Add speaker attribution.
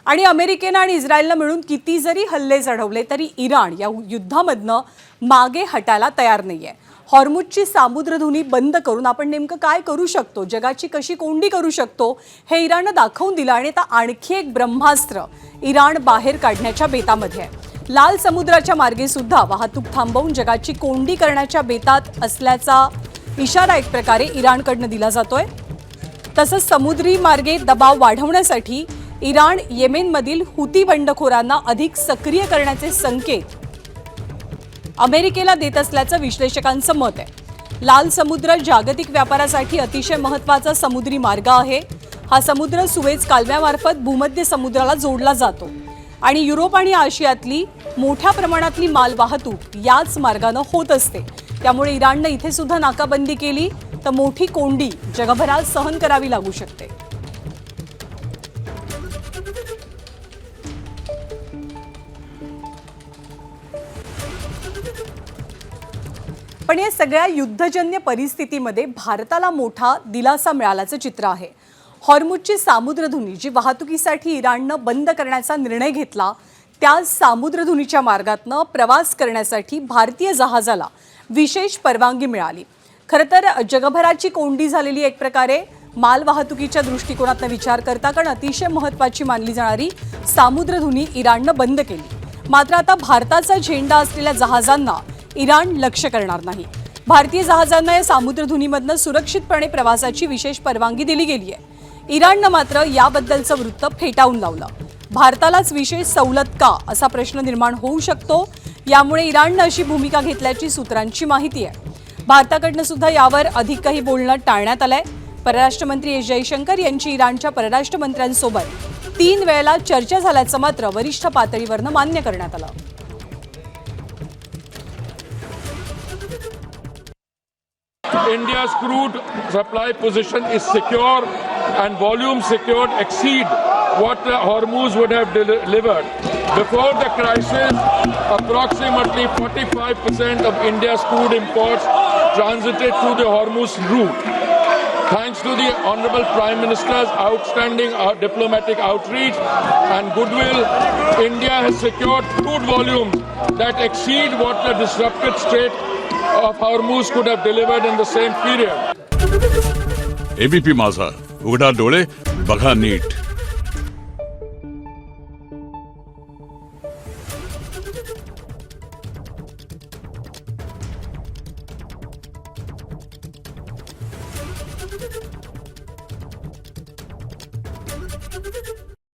Speaker 1: आणि अमेरिकेनं आणि इस्रायलनं मिळून किती जरी हल्ले चढवले तरी इराण या युद्धामधनं मागे हटायला तयार नाहीये। हॉर्मुझची सामुद्रधुनी बंद करून आपण नेमकं काय करू शकतो, जगाची कशी कोंडी करू शकतो हे इराणनं दाखवून दिलं आणि आता आणखी एक ब्रह्मास्त्र इराण बाहेर काढण्याच्या बेतामध्ये आहे। लाल समुद्राच्या मार्गे सुद्धा वाहतूक थांबवून जगाची कोंडी करण्याच्या बेतात असल्याचा इशारा एक प्रकारे इराणकडनं दिला जातोय। तसंच समुद्री मार्गे दबाव वाढवण्यासाठी इराण येमेनमधील हुती बंडखोरांना अधिक सक्रिय करण्याचे संकेत अमेरिकेला देत असल्याचं विश्लेषकांचं मत आहे। लाल समुद्र जागतिक व्यापारासाठी अतिशय महत्त्वाचा समुद्री मार्ग आहे। हा समुद्र सुएझ कालव्यामार्फत भूमध्य समुद्राला जोडला जातो आणि युरोप आणि आशियातली मोठ्या प्रमाणातली माल वाहतूक याच मार्गाने होत असते। त्यामुळे इराणने इथे सुद्धा नाकाबंदी केली तर मोठी कोंडी जगभरात सहन करावी लागू शकते। पण या सगळ्या युद्धजन्य परिस्थितीमध्ये भारताला मोठा दिलासा मिळाल्याचं चित्र आहे। हॉर्मुझची सामुद्रधुनी जी वाहतुकीसाठी इराणनं बंद करण्याचा निर्णय घेतला, त्या सामुद्रधुनीच्या मार्गातनं प्रवास करण्यासाठी भारतीय जहाजाला विशेष परवानगी मिळाली। खरं तर जगभराची कोंडी झालेली एक प्रकारे माल वाहतुकीच्या दृष्टिकोनातून विचार करता कारण अतिशय महत्त्वाची मानली जाणारी सामुद्रधुनी इराणनं बंद केली। मात्र आता भारताचा झेंडा असलेल्या जहाजांना इराण लक्ष करणार नाही। भारतीय जहाजांना या सामुद्रधुनीमधनं सुरक्षितपणे प्रवासाची विशेष परवानगी दिली गेली आहे। इराणनं मात्र याबद्दलचं वृत्त फेटाळून लावलं। भारतालाच विशेष सवलत का असा प्रश्न निर्माण होऊ शकतो। यामुळे इराणनं अशी भूमिका घेतल्याची सूत्रांची माहिती आहे। भारताकडनं सुद्धा यावर अधिक काही बोलणं टाळण्यात आलंय। परराष्ट्र मंत्री एस जयशंकर यांची इराणच्या परराष्ट्र मंत्र्यांसोबत 3 वेळेला चर्चा झाल्याचं मात्र वरिष्ठ पातळीवरनं मान्य करण्यात आलं।
Speaker 2: India's crude supply position is secure and volume secured exceed what the Hormuz would have delivered. Before the crisis, approximately 45% of India's crude imports transited through the Hormuz route. Thanks to the Honorable Prime Minister's outstanding diplomatic outreach and goodwill, India has secured crude volumes that exceed what the disrupted Strait of Hormuz could have delivered in the same period.
Speaker 3: ABP माझा, उघडा डोळे बघा नीट।